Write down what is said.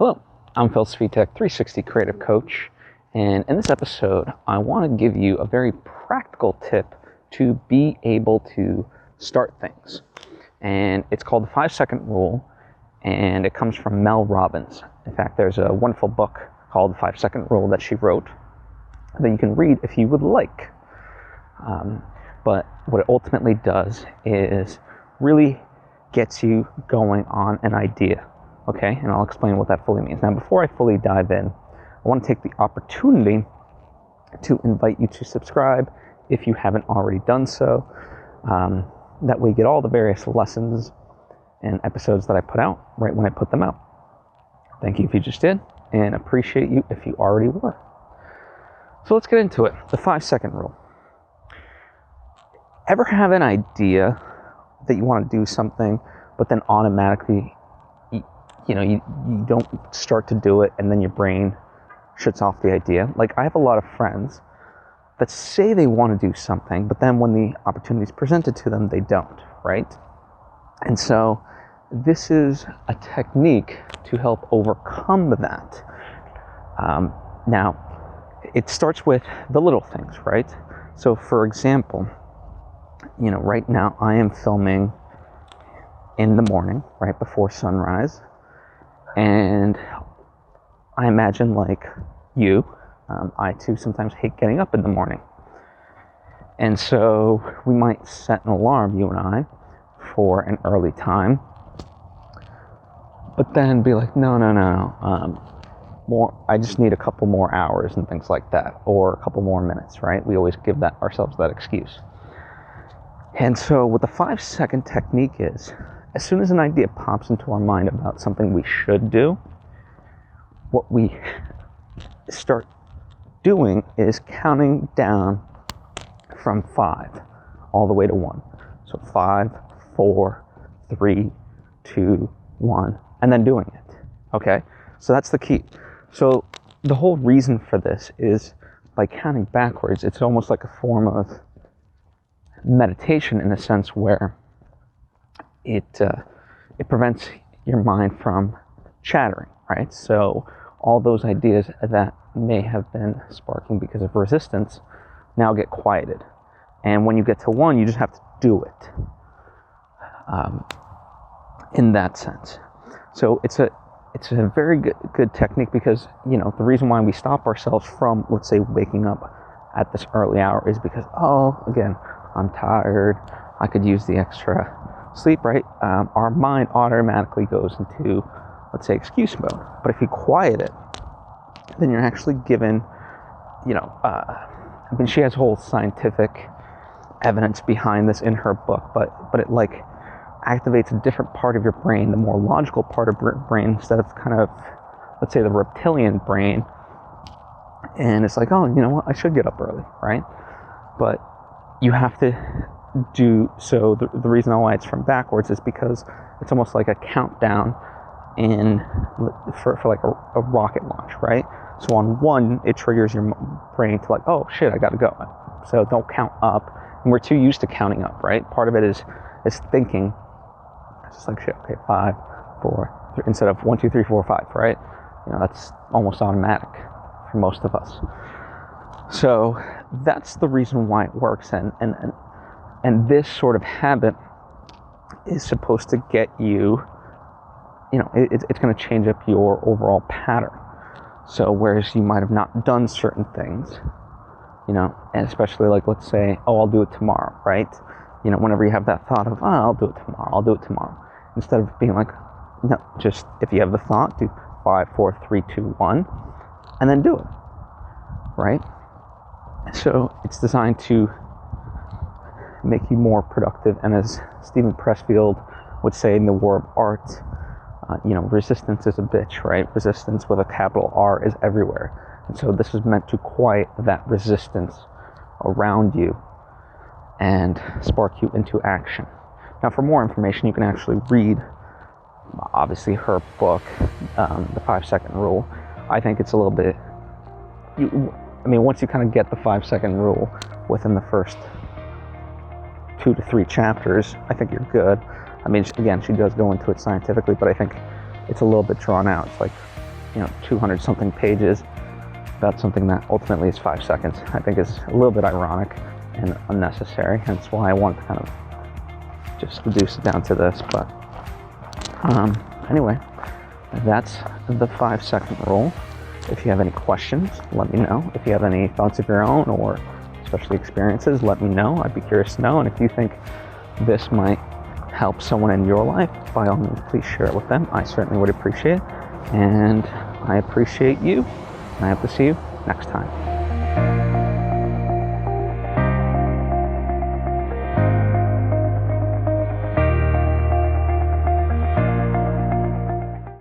Hello, I'm Svitek, 360 Creative Coach, and in this episode, I want to give you a very practical tip to be able to start things. And it's called the 5-second rule, and it comes from Mel Robbins. In fact, there's a wonderful book called the 5-second rule that she wrote that you can read if you would like. But what it ultimately does is really gets you going on an idea. Okay, and I'll explain what that fully means. Now, before I fully dive in, I want to take the opportunity to invite you to subscribe if you haven't already done so. That way you get all the various lessons and episodes that I put out right when I put them out. Thank you if you just did, and appreciate you if you already were. So let's get into it. The 5-second rule. Ever have an idea that you want to do something, but then automatically you don't start to do it, and then your brain shuts off the idea? Like, I have a lot of friends that say they want to do something, but then when the opportunity is presented to them, they don't, right? And so this is a technique to help overcome that. Now, it starts with the little things, right? So, for example, right now I am filming in the morning, right before sunrise. And I imagine, like you, I too sometimes hate getting up in the morning. And so we might set an alarm, you and I, for an early time. But then be like, no. I just need a couple more hours and things like that, or a couple more minutes, right? We always give ourselves that excuse. And so what the 5-second technique is, as soon as an idea pops into our mind about something we should do, what we start doing is counting down from 5 all the way to 1. So 5, 4, 3, 2, 1, and then doing it. Okay? So that's the key. So the whole reason for this is by counting backwards, it's almost like a form of meditation in a sense where it prevents your mind from chattering, right? So all those ideas that may have been sparking because of resistance now get quieted. And when you get to 1, you just have to do it in that sense. So it's a very good technique because, the reason why we stop ourselves from, let's say, waking up at this early hour is because, again, I'm tired, I could use the extra sleep, right? Our mind automatically goes into, let's say, excuse mode. But if you quiet it, then you're actually given, she has whole scientific evidence behind this in her book, but it like activates a different part of your brain, the more logical part of your brain, instead of kind of, let's say, the reptilian brain. And it's like, you know what, I should get up early, right? But you have to do so. The reason why it's from backwards is because it's almost like a countdown for like a rocket launch, right? So on 1, it triggers your brain to like, oh shit, I gotta go. So don't count up. And we're too used to counting up, right? Part of it is thinking. It's just like, shit, okay, 5, 4, 3, instead of 1, 2, 3, 4, 5, right? That's almost automatic for most of us. So that's the reason why it works, and this sort of habit is supposed to get you, it's going to change up your overall pattern. So whereas you might have not done certain things, and especially like, let's say, I'll do it tomorrow, right? Whenever you have that thought of, I'll do it tomorrow, instead of being like, no, just if you have the thought, do 5, 4, 3, 2, 1, and then do it, right? So it's designed to make you more productive, and as Stephen Pressfield would say in The War of Art, resistance is a bitch, right? Resistance with a capital R is everywhere. And so this is meant to quiet that resistance around you and spark you into action. Now, for more information, you can actually read, obviously, her book, The 5-Second Rule. I think it's a little bit, once you kind of get the 5-second rule within the first 2 to 3 chapters, I think you're good. Again, she does go into it scientifically, but I think it's a little bit drawn out. It's like 200 something pages about something that ultimately is 5 seconds, I think is a little bit ironic and unnecessary. That's why I want to kind of just reduce it down to this. But anyway, that's the 5 second rule. If you have any questions, let me know. If you have any thoughts of your own, or especially experiences, let me know. I'd be curious to know. And if you think this might help someone in your life, by all means, please share it with them. I certainly would appreciate it. And I appreciate you. And I hope to see you next time.